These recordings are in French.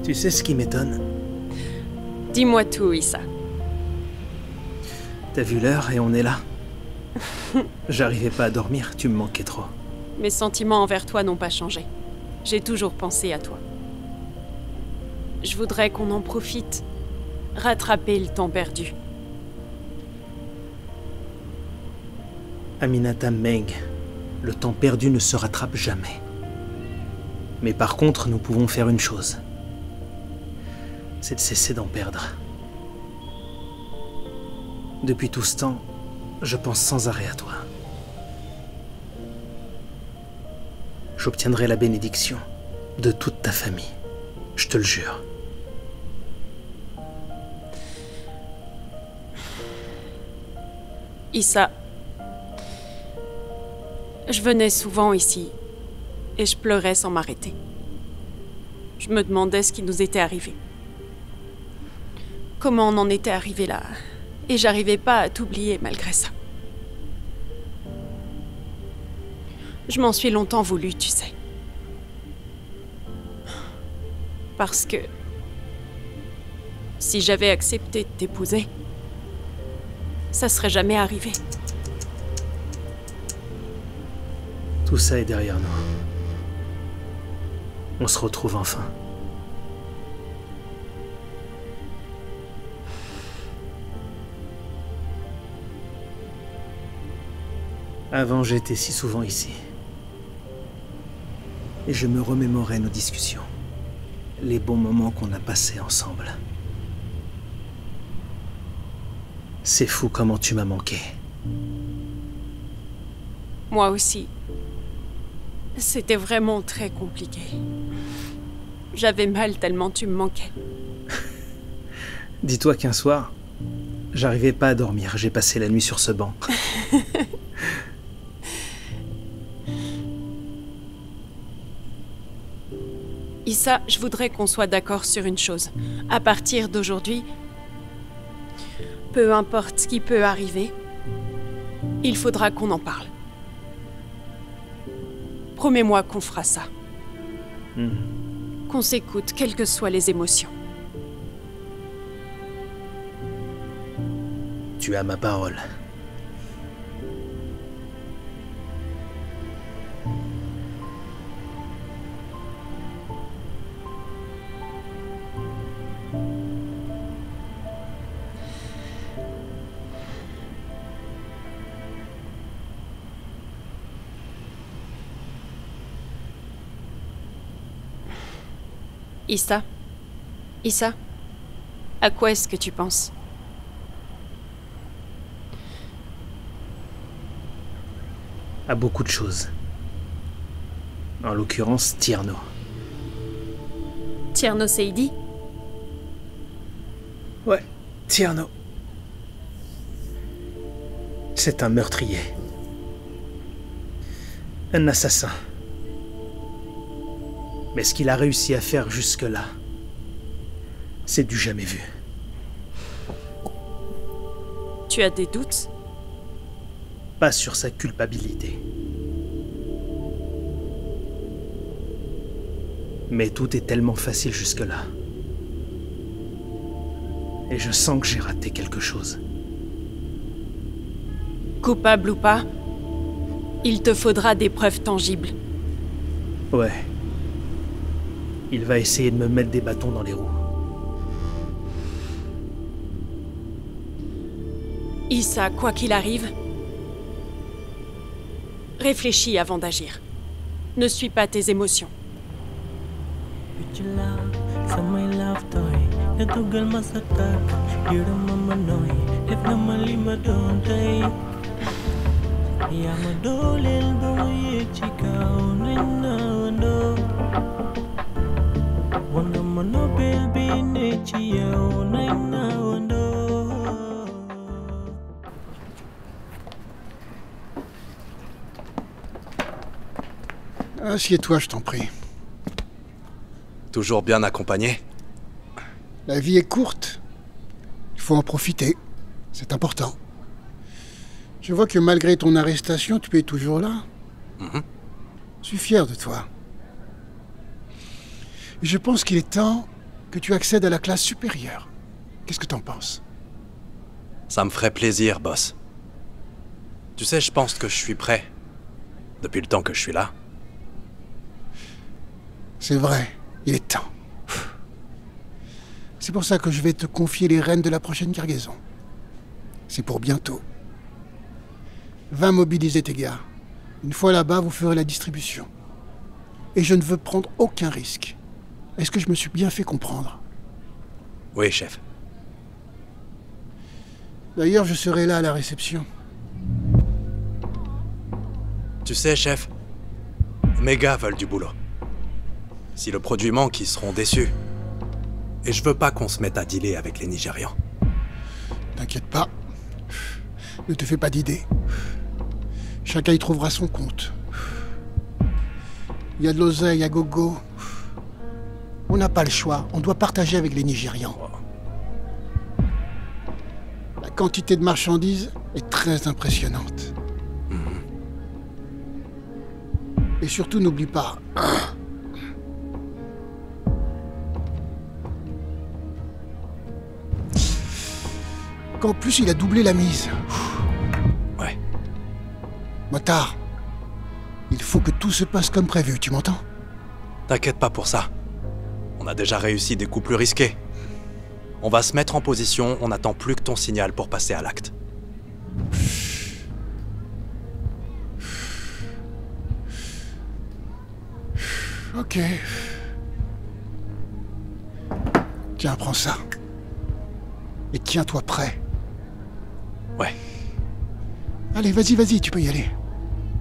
Tu sais ce qui m'étonne? Dis-moi tout, Issa. T'as vu l'heure et on est là. J'arrivais pas à dormir, tu me manquais trop. Mes sentiments envers toi n'ont pas changé. J'ai toujours pensé à toi. Je voudrais qu'on en profite. Rattraper le temps perdu. Aminata Meng, le temps perdu ne se rattrape jamais. Mais par contre, nous pouvons faire une chose. C'est de cesser d'en perdre. Depuis tout ce temps, je pense sans arrêt à toi. J'obtiendrai la bénédiction de toute ta famille. Je te le jure. Issa, je venais souvent ici et je pleurais sans m'arrêter. Je me demandais ce qui nous était arrivé. Comment on en était arrivé là? Et j'arrivais pas à t'oublier malgré ça. Je m'en suis longtemps voulu, tu sais. Parce que si j'avais accepté de t'épouser, ça serait jamais arrivé. Tout ça est derrière nous. On se retrouve enfin. Avant, j'étais si souvent ici. Et je me remémorais nos discussions. Les bons moments qu'on a passés ensemble. C'est fou comment tu m'as manqué. Moi aussi. C'était vraiment très compliqué. J'avais mal tellement tu me manquais. Dis-toi qu'un soir, j'arrivais pas à dormir. J'ai passé la nuit sur ce banc. Issa, je voudrais qu'on soit d'accord sur une chose. À partir d'aujourd'hui, peu importe ce qui peut arriver, il faudra qu'on en parle. Promets-moi qu'on fera ça. Qu'on s'écoute, quelles que soient les émotions. Tu as ma parole. Issa? Issa? À quoi est-ce que tu penses? À beaucoup de choses. En l'occurrence, Tierno. Tierno Seidi? Ouais, Tierno. C'est un meurtrier. Un assassin. Mais ce qu'il a réussi à faire jusque-là, c'est du jamais vu. Tu as des doutes? Pas sur sa culpabilité. Mais tout est tellement facile jusque-là. Et je sens que j'ai raté quelque chose. Coupable ou pas, il te faudra des preuves tangibles. Ouais. Il va essayer de me mettre des bâtons dans les roues. Issa, quoi qu'il arrive, réfléchis avant d'agir. Ne suis pas tes émotions. Assieds-toi, je t'en prie. Toujours bien accompagné? La vie est courte. Il faut en profiter. C'est important. Je vois que malgré ton arrestation, tu es toujours là. Je suis fier de toi. Et je pense qu'il est temps que tu accèdes à la classe supérieure. Qu'est-ce que t'en penses? Ça me ferait plaisir, boss. Tu sais, je pense que je suis prêt. Depuis le temps que je suis là. C'est vrai, il est temps. C'est pour ça que je vais te confier les rênes de la prochaine cargaison. C'est pour bientôt. Va mobiliser tes gars. Une fois là-bas, vous ferez la distribution. Et je ne veux prendre aucun risque. Est-ce que je me suis bien fait comprendre? Oui, chef. D'ailleurs, je serai là à la réception. Tu sais, chef, mes gars veulent du boulot. Si le produit manque, ils seront déçus. Et je veux pas qu'on se mette à dealer avec les Nigérians. T'inquiète pas. Ne te fais pas d'idées. Chacun y trouvera son compte. Il y a de l'oseille à gogo. On n'a pas le choix. On doit partager avec les Nigérians. La quantité de marchandises est très impressionnante. Et surtout, n'oublie pas... qu'en plus, il a doublé la mise. Ouais. Motard, il faut que tout se passe comme prévu, tu m'entends? T'inquiète pas pour ça. On a déjà réussi des coups plus risqués. On va se mettre en position, on n'attend plus que ton signal pour passer à l'acte. Ok. Tiens, prends ça. Et tiens-toi prêt. Ouais. Allez, vas-y, tu peux y aller.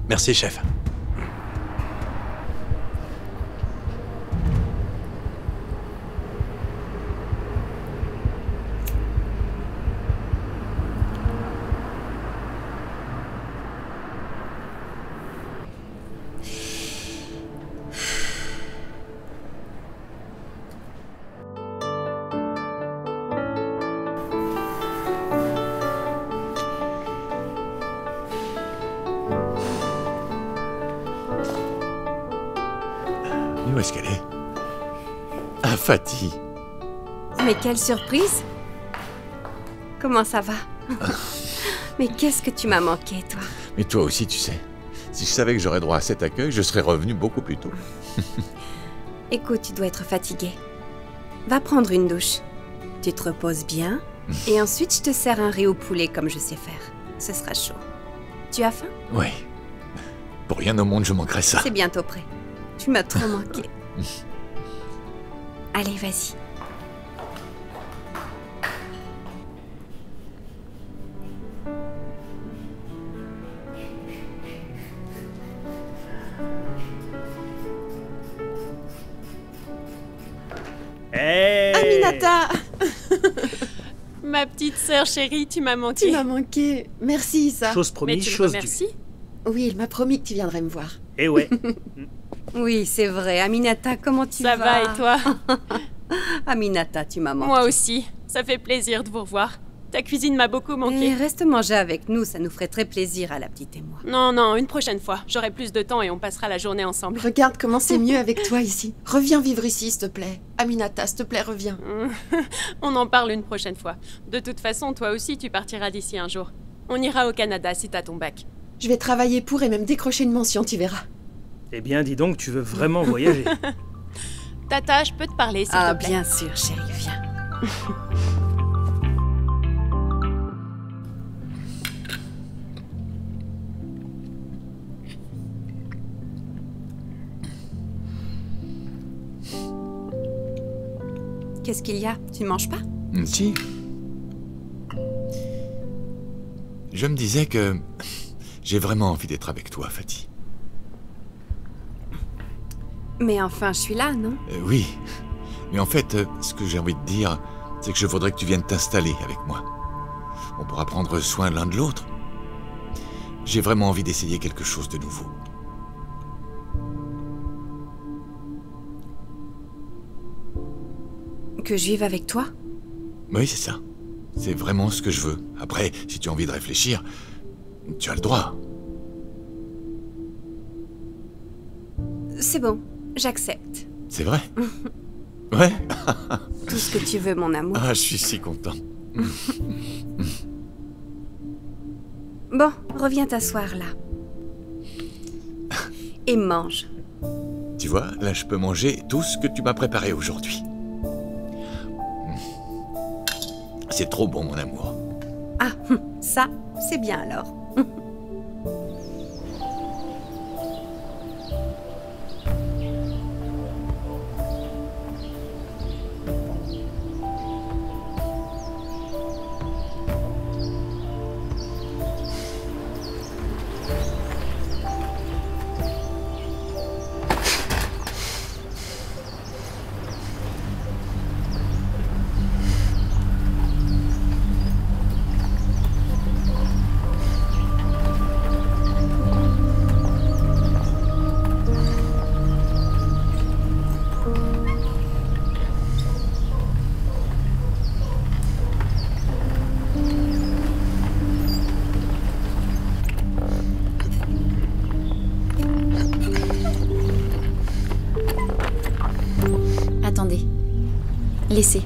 Merci, chef. Où est-ce qu'elle est? Ah, Fatih. Mais quelle surprise! Comment ça va? Mais qu'est-ce que tu m'as manqué, toi? Mais toi aussi, tu sais. Si je savais que j'aurais droit à cet accueil, je serais revenu beaucoup plus tôt. Écoute, tu dois être fatigué. Va prendre une douche. Tu te reposes bien. Et ensuite, je te sers un riz au poulet comme je sais faire. Ce sera chaud. Tu as faim? Oui. Pour rien au monde, je manquerais ça. C'est bientôt prêt. Tu m'as trop manqué. Allez, vas-y. Hey Aminata! Ma petite sœur chérie, tu m'as manqué. Tu m'as manqué. Merci, Issa. Chose Mais promise, tu me chose remercies. due. Oui, il m'a promis que tu viendrais me voir. Eh ouais. Oui, c'est vrai. Aminata, comment tu Ça va et toi? Aminata, tu m'as manqué. Moi aussi. Ça fait plaisir de vous revoir. Ta cuisine m'a beaucoup manqué. Et reste manger avec nous, ça nous ferait très plaisir à la petite et moi. Non, une prochaine fois. J'aurai plus de temps et on passera la journée ensemble. Regarde comment c'est mieux avec toi ici. Reviens vivre ici, s'il te plaît. Aminata, s'il te plaît, reviens. On en parle une prochaine fois. De toute façon, toi aussi, tu partiras d'ici un jour. On ira au Canada si t'as ton bac. Je vais travailler pour et même décrocher une mention, tu verras. Eh bien, dis donc, tu veux vraiment voyager. Tata, je peux te parler, s'il Ah, te plaît? bien sûr, chérie, viens. Qu'est-ce qu'il y a? Tu ne manges pas? Si. Je me disais que j'ai vraiment envie d'être avec toi, Fatih. Mais enfin, je suis là, non? Oui. Mais en fait, ce que j'ai envie de dire, c'est que je voudrais que tu viennes t'installer avec moi. On pourra prendre soin l'un de l'autre. J'ai vraiment envie d'essayer quelque chose de nouveau. Que je vive avec toi? Oui, c'est ça. C'est vraiment ce que je veux. Après, si tu as envie de réfléchir, tu as le droit. C'est bon, j'accepte. C'est vrai? Ouais. Tout ce que tu veux, mon amour. Ah, je suis si content. Bon, reviens t'asseoir là. Et mange. Tu vois, là, je peux manger tout ce que tu m'as préparé aujourd'hui. C'est trop bon, mon amour. Ah, ça, c'est bien alors. Attendez. Laissez.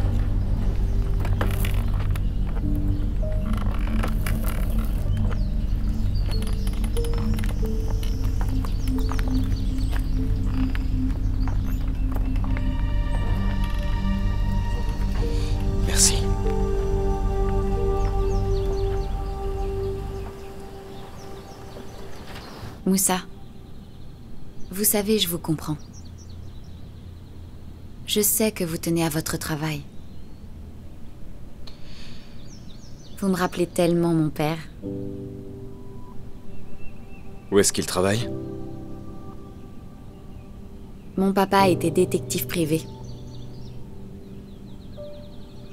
Merci. Moussa, vous savez, je vous comprends. Je sais que vous tenez à votre travail. Vous me rappelez tellement mon père. Où est-ce qu'il travaille? Mon papa était détective privé.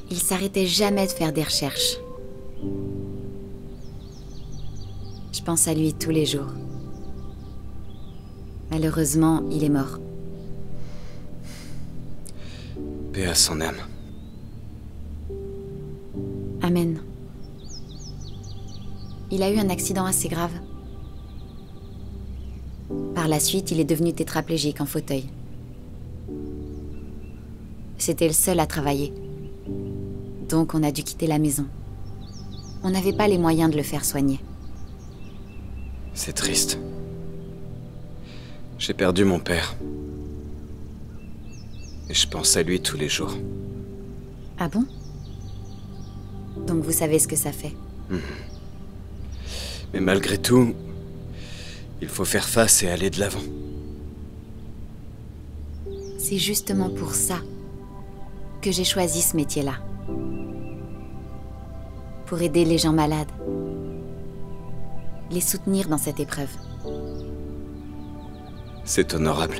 Il s'arrêtait jamais de faire des recherches. Je pense à lui tous les jours. Malheureusement, il est mort. Paix à son âme. Amen. Il a eu un accident assez grave. Par la suite, il est devenu tétraplégique en fauteuil. C'était le seul à travailler. Donc on a dû quitter la maison. On n'avait pas les moyens de le faire soigner. C'est triste. J'ai perdu mon père. Et je pense à lui tous les jours. Ah bon? Donc vous savez ce que ça fait? Mais malgré tout, il faut faire face et aller de l'avant. C'est justement pour ça que j'ai choisi ce métier-là. Pour aider les gens malades. Les soutenir dans cette épreuve. C'est honorable.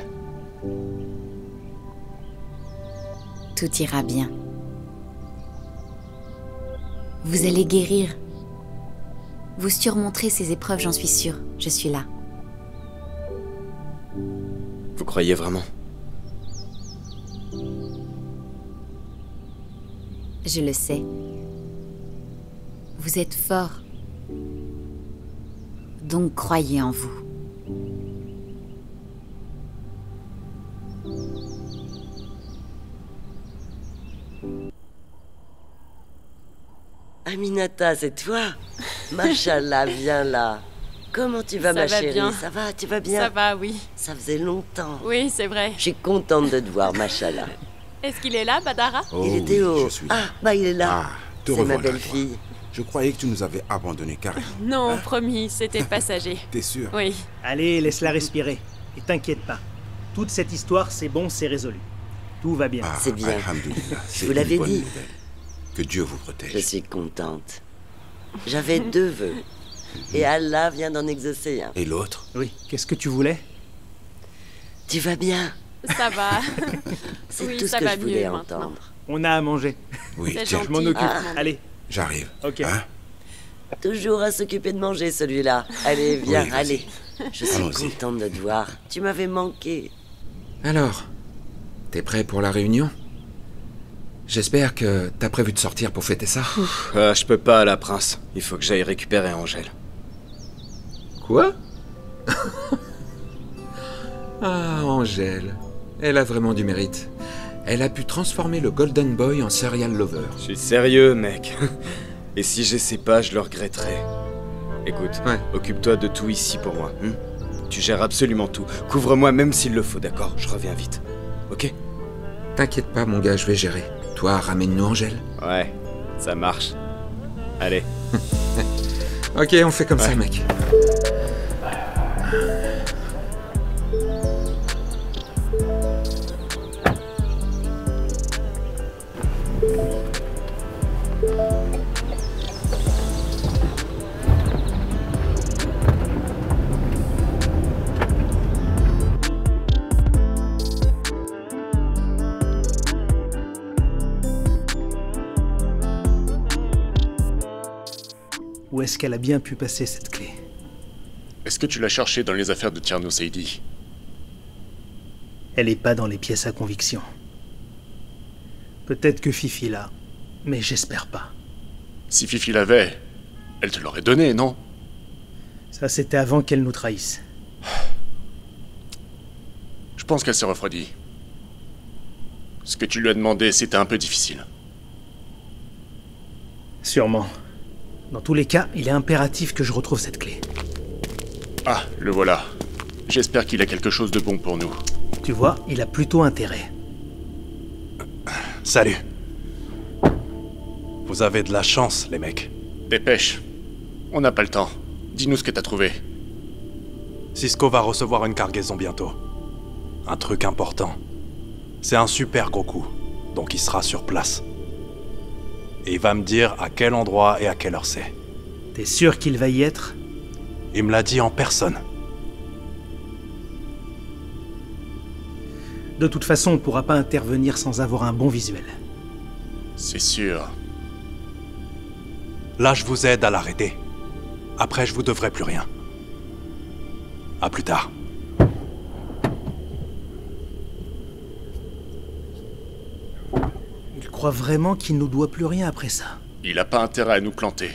Tout ira bien. Vous allez guérir. Vous surmonterez ces épreuves, j'en suis sûre. Je suis là. Vous croyez vraiment? Je le sais. Vous êtes fort. Donc croyez en vous. Aminata, c'est toi? Machallah, viens là. Comment tu vas, ma chérie? Bien. Ça va, tu vas bien? Ça va, oui. Ça faisait longtemps. Oui, c'est vrai. Je suis contente de te voir, machallah. Est-ce qu'il est là, Badara? Oh, Il était où? je suis là. Ah, bah il est là. Ah, te c'est ma revoilà, toi. belle-fille. Je croyais que tu nous avais abandonnés carrément. Non, promis, c'était passager. T'es sûr? Oui. Allez, laisse-la respirer. Et t'inquiète pas. Toute cette histoire, c'est bon, c'est résolu. Tout va bien. Ah, C'est bien. alhamdoulilah, c'est vous l'avais une bonne dit. nouvelle. Que Dieu vous protège. Je suis contente. J'avais 2 vœux. Et Allah vient d'en exaucer un. Et l'autre? Oui, qu'est-ce que tu voulais? Tu vas bien? Ça va. C'est Oui, tout ce ça que va je voulais mieux maintenant. entendre. On a à manger. Oui, C'est tiens, gentil. Je m'en occupe. Ah. Allez, j'arrive. ok. Hein? Toujours à s'occuper de manger, celui-là. Allez, viens, Oui, vas-y. allez. Je suis Allons-y. contente de te voir. Tu m'avais manqué. Alors, t'es prêt pour la réunion? J'espère que t'as prévu de sortir pour fêter ça. Ah, je peux pas, la prince. Il faut que j'aille récupérer Angèle. Quoi? Ah, Angèle. Elle a vraiment du mérite. Elle a pu transformer le Golden Boy en serial lover. Je suis sérieux, mec. Et si j'essaie pas, je le regretterai. Écoute, occupe-toi de tout ici pour moi. Tu gères absolument tout. Couvre-moi même s'il le faut, d'accord? Je reviens vite. Ok? T'inquiète pas, mon gars, je vais gérer. Toi, ramène-nous Angèle. Ouais, ça marche. Allez. Ok, on fait comme ça, mec. Où est-ce qu'elle a bien pu passer cette clé? Est-ce que tu l'as cherchée dans les affaires de Tierno Saidi? Elle est pas dans les pièces à conviction. Peut-être que Fifi l'a, mais j'espère pas. Si Fifi l'avait, elle te l'aurait donnée, non? Ça, c'était avant qu'elle nous trahisse. Je pense qu'elle s'est refroidie. Ce que tu lui as demandé, c'était un peu difficile. Sûrement. Dans tous les cas, il est impératif que je retrouve cette clé. Ah, le voilà. J'espère qu'il a quelque chose de bon pour nous. Tu vois, il a plutôt intérêt. Salut. Vous avez de la chance, les mecs. Dépêche. On n'a pas le temps. Dis-nous ce que t'as trouvé. Cisco va recevoir une cargaison bientôt. Un truc important. C'est un super gros coup, donc il sera sur place. Et il va me dire à quel endroit et à quelle heure c'est. T'es sûr qu'il va y être? Il me l'a dit en personne. De toute façon, on ne pourra pas intervenir sans avoir un bon visuel. C'est sûr. Là, je vous aide à l'arrêter. Après, je vous devrai plus rien. À plus tard. Il croit vraiment qu'il nous doit plus rien après ça. Il a pas intérêt à nous planter.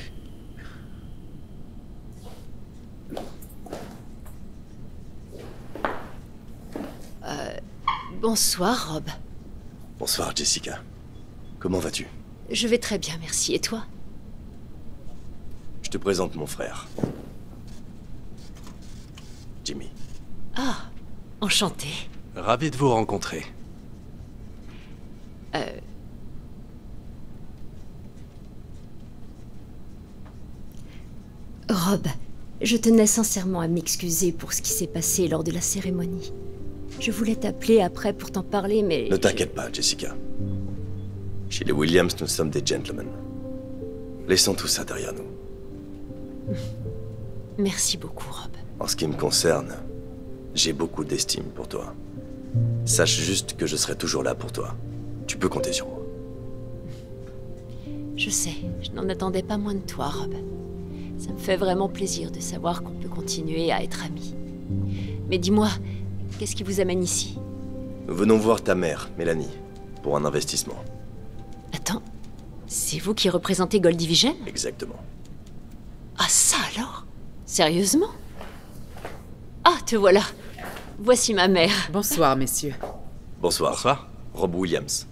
Bonsoir, Rob. Bonsoir, Jessica. Comment vas-tu? Je vais très bien, merci. Et toi? Je te présente mon frère. Jimmy. Ah, enchanté. Ravi de vous rencontrer. Rob, je tenais sincèrement à m'excuser pour ce qui s'est passé lors de la cérémonie. Je voulais t'appeler après pour t'en parler, mais... Ne t'inquiète pas, Jessica. Chez les Williams, nous sommes des gentlemen. Laissons tout ça derrière nous. Merci beaucoup, Rob. En ce qui me concerne, j'ai beaucoup d'estime pour toi. Sache juste que je serai toujours là pour toi. Tu peux compter sur moi. Je sais, je n'en attendais pas moins de toi, Rob. Ça me fait vraiment plaisir de savoir qu'on peut continuer à être amis. Mais dis-moi, qu'est-ce qui vous amène ici? Nous venons voir ta mère, Mélanie, pour un investissement. Attends, c'est vous qui représentez Gold Division? Exactement. Ah ça alors? Sérieusement? Ah, te voilà. Voici ma mère. Bonsoir, messieurs. Bonsoir. Bonsoir. Rob Williams.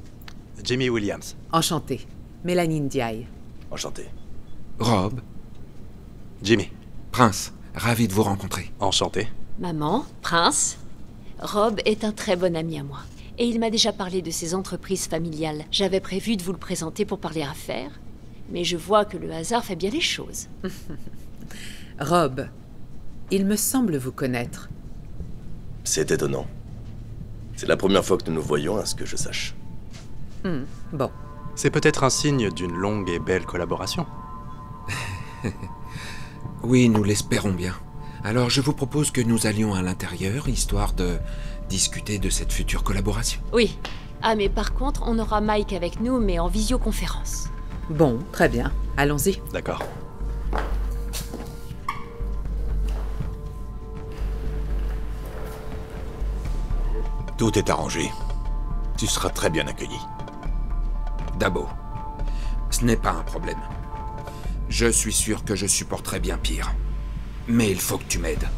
Jimmy Williams. Enchanté. Mélanie Ndiaye. Enchanté. Rob. Jimmy. Prince, ravi de vous rencontrer. Enchanté. Maman, Prince, Rob est un très bon ami à moi. Et il m'a déjà parlé de ses entreprises familiales. J'avais prévu de vous le présenter pour parler affaires, mais je vois que le hasard fait bien les choses. Rob, il me semble vous connaître. C'est étonnant. C'est la première fois que nous nous voyons, à ce que je sache. Bon. C'est peut-être un signe d'une longue et belle collaboration. Oui, nous l'espérons bien. Alors je vous propose que nous allions à l'intérieur, histoire de discuter de cette future collaboration. Oui. Ah, mais par contre, on aura Mike avec nous, mais en visioconférence. Bon, très bien. Allons-y. D'accord. Tout est arrangé. Tu seras très bien accueilli. Dabo, ce n'est pas un problème. Je suis sûr que je supporterai bien pire. Mais il faut que tu m'aides.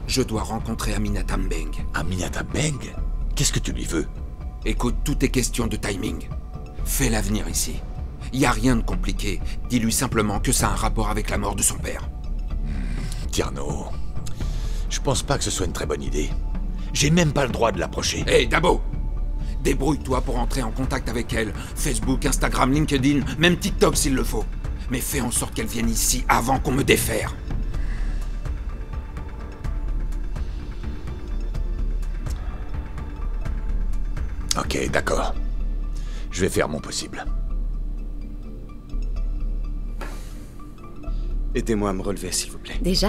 Je dois rencontrer Aminata Mbengue. Aminata Mbengue? Qu'est-ce que tu lui veux? Écoute, tout est question de timing. Fais l'avenir ici. Y a rien de compliqué. Dis-lui simplement que ça a un rapport avec la mort de son père. Tierno, je pense pas que ce soit une très bonne idée. J'ai même pas le droit de l'approcher. Hé, Dabo! Débrouille-toi pour entrer en contact avec elle. Facebook, Instagram, LinkedIn, même TikTok s'il le faut. Mais fais en sorte qu'elle vienne ici avant qu'on me défère. Ok, d'accord. Je vais faire mon possible. Aidez-moi à me relever, s'il vous plaît. Déjà?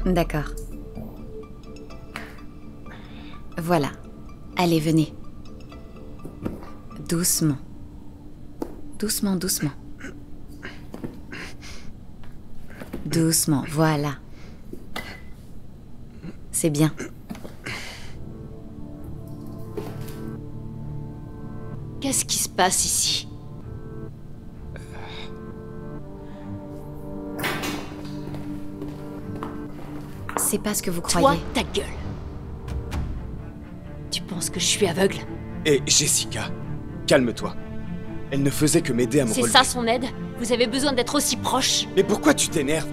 D'accord. Voilà. Allez, venez. Doucement. Doucement, doucement. Doucement, voilà. C'est bien. Qu'est-ce qui se passe ici? C'est pas ce que vous croyez. Toi, ta gueule. Tu penses que je suis aveugle? Hé, Jessica, calme-toi. Elle ne faisait que m'aider à me C'est relever. ça son aide? Vous avez besoin d'être aussi proche? Mais pourquoi tu t'énerves?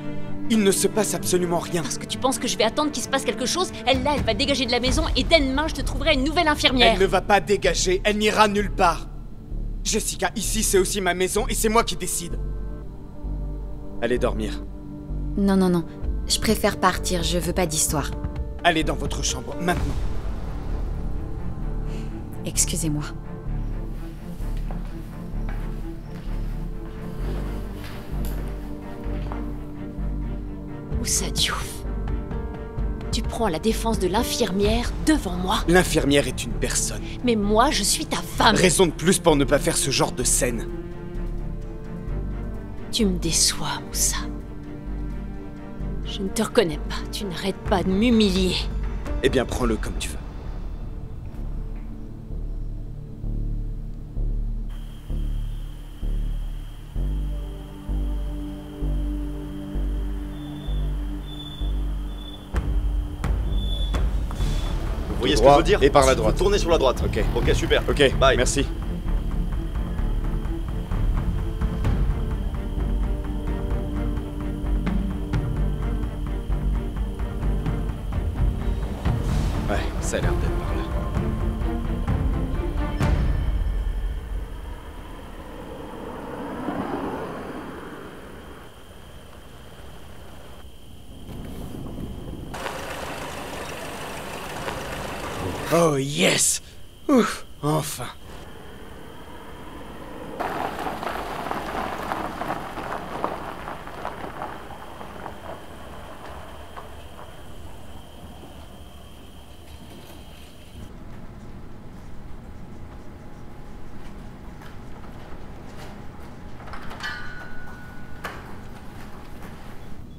Il ne se passe absolument rien. Parce que tu penses que je vais attendre qu'il se passe quelque chose? Elle va dégager de la maison et dès demain, je te trouverai une nouvelle infirmière. Elle ne va pas dégager, elle n'ira nulle part. Jessica, ici c'est aussi ma maison et c'est moi qui décide. Allez dormir. Non, non, non. Je préfère partir, je veux pas d'histoire. Allez dans votre chambre, maintenant. Excusez-moi. Moussa Diouf. Tu prends la défense de l'infirmière devant moi. L'infirmière est une personne. Mais moi, je suis ta femme. Raison de plus pour ne pas faire ce genre de scène. Tu me déçois, Moussa. Je ne te reconnais pas. Tu n'arrêtes pas de m'humilier. Eh bien, prends-le comme tu veux. Vous voyez ce que je veux dire? Et par la droite. Vous tournez sur la droite. Ok. Ok, super. Ok, bye. Merci. Ouais, ça a l'air d'être par là. Oh yes! Ouf, enfin.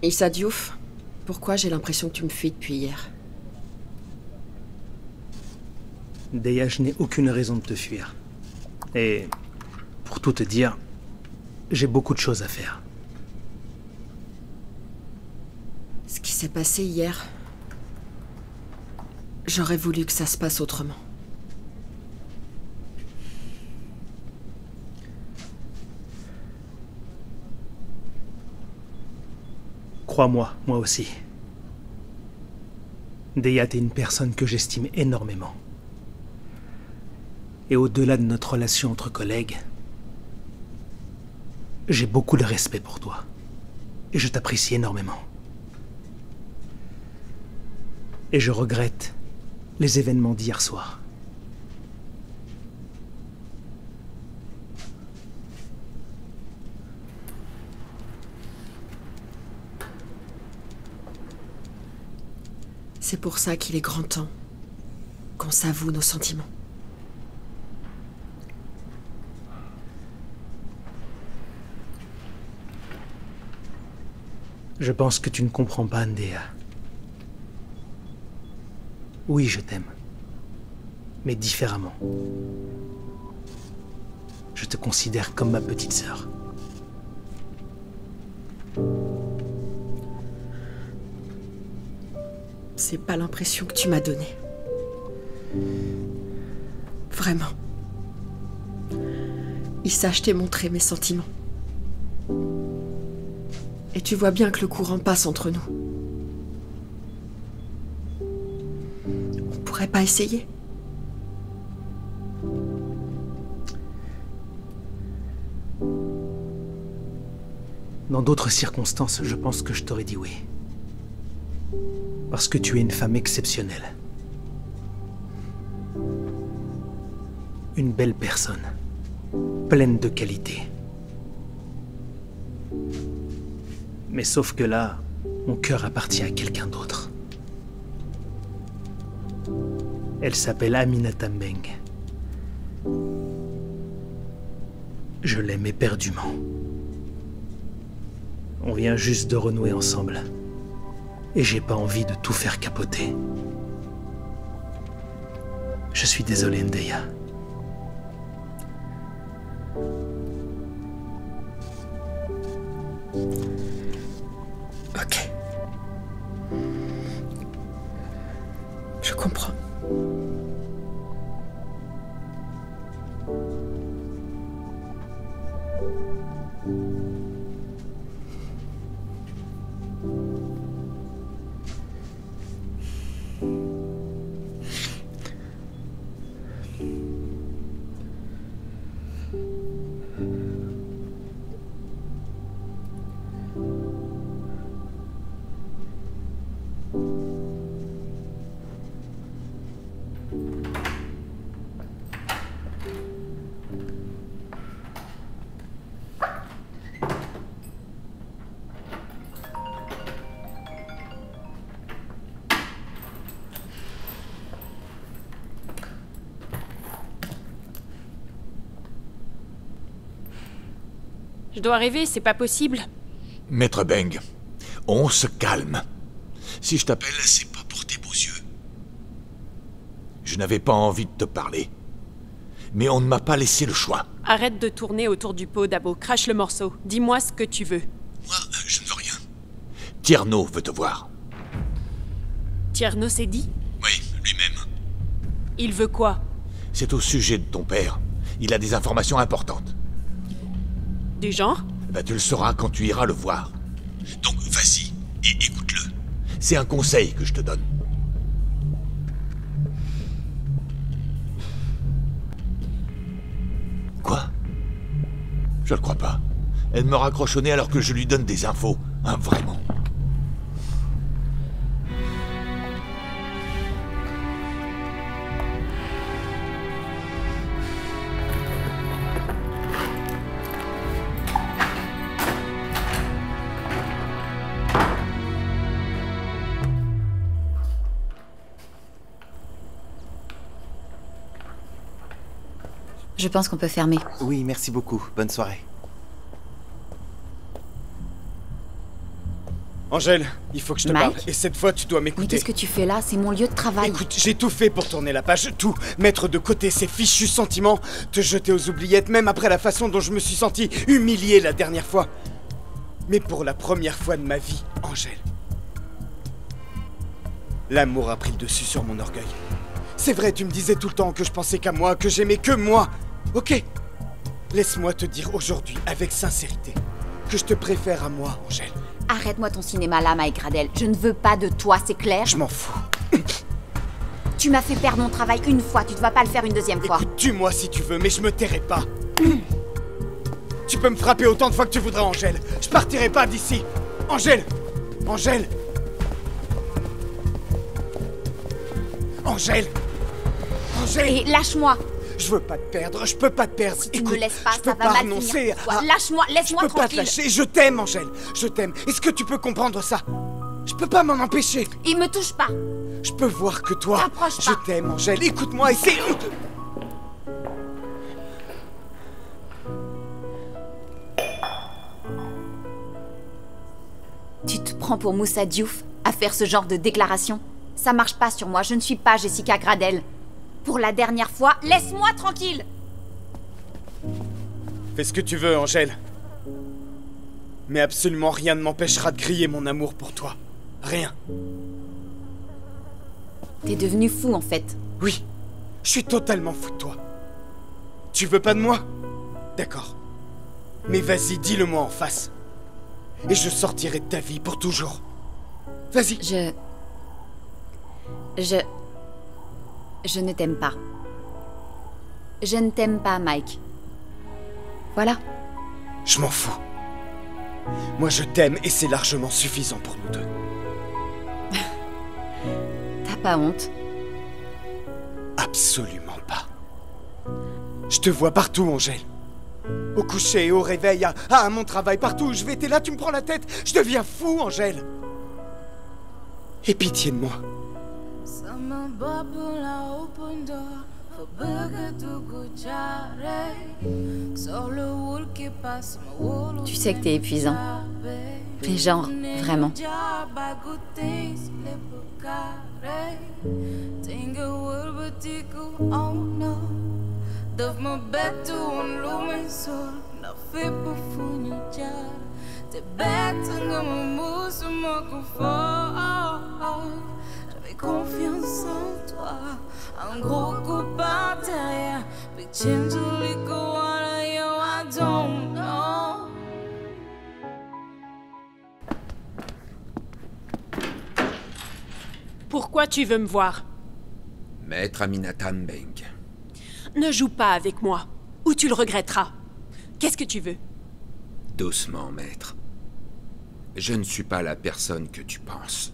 Issa Diouf, pourquoi j'ai l'impression que tu me fuis depuis hier? Deya, je n'ai aucune raison de te fuir. Et pour tout te dire, j'ai beaucoup de choses à faire. Ce qui s'est passé hier, j'aurais voulu que ça se passe autrement. Crois-moi, moi aussi. Deya, t'es une personne que j'estime énormément. Et au-delà de notre relation entre collègues, j'ai beaucoup de respect pour toi. Et je t'apprécie énormément. Et je regrette les événements d'hier soir. C'est pour ça qu'il est grand temps qu'on s'avoue nos sentiments. Je pense que tu ne comprends pas, Ndeya. Oui, je t'aime. Mais différemment. Je te considère comme ma petite sœur. C'est pas l'impression que tu m'as donnée. Vraiment. Issa, je t'ai montré mes sentiments. Et tu vois bien que le courant passe entre nous. On pourrait pas essayer? Dans d'autres circonstances, je pense que je t'aurais dit oui. Parce que tu es une femme exceptionnelle. Une belle personne, pleine de qualités. Mais sauf que là, mon cœur appartient à quelqu'un d'autre. Elle s'appelle Aminata Mbengue. Je l'aime éperdument. On vient juste de renouer ensemble. Et j'ai pas envie de tout faire capoter. Je suis désolé, Ndeya. Ok. Je comprends. Je dois rêver, c'est pas possible. Maître Beng, on se calme. Si je t'appelle, c'est pas pour tes beaux yeux. Je n'avais pas envie de te parler. Mais on ne m'a pas laissé le choix. Arrête de tourner autour du pot, Dabo. Crache le morceau. Dis-moi ce que tu veux. Moi, je ne veux rien. Tierno veut te voir. Tierno s'est dit? Oui, lui-même. Il veut quoi? C'est au sujet de ton père. Il a des informations importantes. Du genre? Ben, tu le sauras quand tu iras le voir. Donc vas-y et écoute-le. C'est un conseil que je te donne. Quoi? Je le crois pas. Elle me raccroche au nez alors que je lui donne des infos. Hein, vraiment. Je pense qu'on peut fermer. Oui, merci beaucoup. Bonne soirée. Angèle, il faut que je te Mike? parle. Et cette fois, tu dois Mais m'écouter. qu'est-ce que tu fais là? C'est mon lieu de travail. Écoute, j'ai tout fait pour tourner la page, tout. Mettre de côté ces fichus sentiments, te jeter aux oubliettes, même après la façon dont je me suis senti humilié la dernière fois. Mais pour la première fois de ma vie, Angèle, l'amour a pris le dessus sur mon orgueil. C'est vrai, tu me disais tout le temps que je pensais qu'à moi, que j'aimais que moi. Ok. Laisse-moi te dire aujourd'hui, avec sincérité, que je te préfère à moi, Angèle. Arrête-moi ton cinéma là, Mike Gradel. Je ne veux pas de toi, c'est clair? Je m'en fous. Tu m'as fait perdre mon travail une fois, tu ne vas pas le faire une deuxième fois. Écoute, tue-moi si tu veux, mais je me tairai pas. Tu peux me frapper autant de fois que tu voudras, Angèle. Je partirai pas d'ici. Angèle! Angèle! Angèle! Angèle! Et lâche-moi! Je veux pas te perdre, je peux pas te perdre. Si tu me laisses pas, je peux ça va pas mal renoncer finir pour toi. à- Lâche-moi, laisse-moi Je peux pas te tranquille. lâcher, je t'aime, Angèle. Je t'aime. Est-ce que tu peux comprendre ça? Je peux pas m'en empêcher. Il me touche pas. Je peux voir que toi. T'approches Je pas. t'aime, Angèle. Écoute-moi et c'est... Tu te prends pour Moussa Diouf à faire ce genre de déclaration? Ça marche pas sur moi, je ne suis pas Jessica Gradel. Pour la dernière fois, laisse-moi tranquille! Fais ce que tu veux, Angèle. Mais absolument rien ne m'empêchera de crier mon amour pour toi. Rien. T'es devenu fou en fait. Oui, je suis totalement fou de toi. Tu veux pas de moi? D'accord. Mais vas-y, dis-le-moi en face. Et je sortirai de ta vie pour toujours. Vas-y. Je ne t'aime pas. Je ne t'aime pas, Mike. Voilà. Je m'en fous. Moi, je t'aime et c'est largement suffisant pour nous deux. T'as pas honte? Absolument pas. Je te vois partout, Angèle. Au coucher, au réveil, à mon travail, partout où je vais, t'es là, tu me prends la tête. Je deviens fou, Angèle. Aie pitié de moi. Tu sais que t'es épuisant. Mais genre, vraiment. J'avais confiance en toi. Un gros coup par derrière. Pretend to lick a water, yo, I don't know. Pourquoi tu veux me voir? Maître Aminata Mbeng. Ne joue pas avec moi, ou tu le regretteras. Qu'est-ce que tu veux? Doucement, maître. Je ne suis pas la personne que tu penses.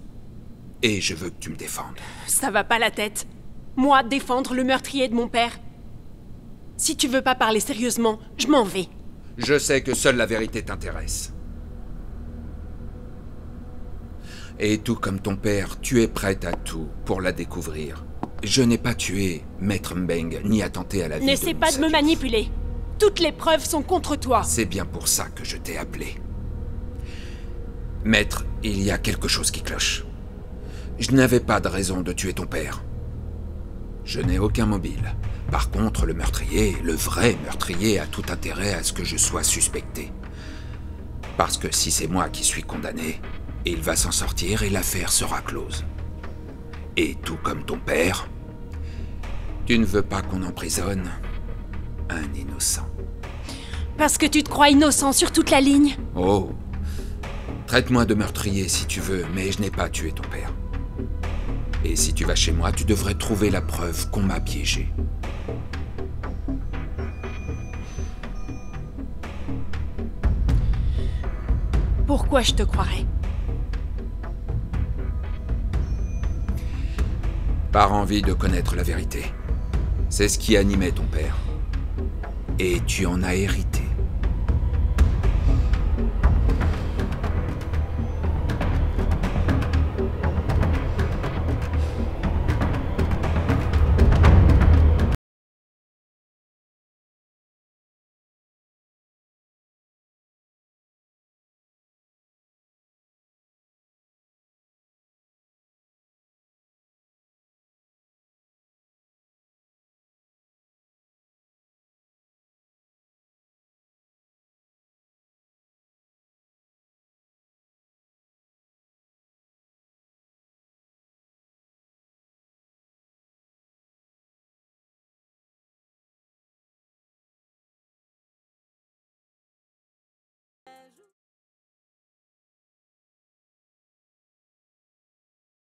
Et je veux que tu me défendes. Ça va pas la tête. Moi, défendre le meurtrier de mon père? Si tu veux pas parler sérieusement, je m'en vais. Je sais que seule la vérité t'intéresse. Et tout comme ton père, tu es prête à tout pour la découvrir. Je n'ai pas tué Maître Mbeng, ni attenté à la vie de N'essaie pas de me manipuler. Toutes les preuves sont contre toi. C'est bien pour ça que je t'ai appelé. Maître, il y a quelque chose qui cloche. Je n'avais pas de raison de tuer ton père. Je n'ai aucun mobile. Par contre, le meurtrier, le vrai meurtrier, a tout intérêt à ce que je sois suspecté. Parce que si c'est moi qui suis condamné, il va s'en sortir et l'affaire sera close. Et tout comme ton père, tu ne veux pas qu'on emprisonne un innocent. Parce que tu te crois innocent sur toute la ligne? Oh, traite-moi de meurtrier si tu veux, mais je n'ai pas tué ton père. Et si tu vas chez moi, tu devrais trouver la preuve qu'on m'a piégé. Pourquoi je te croirais? Par envie de connaître la vérité. C'est ce qui animait ton père. Et tu en as hérité.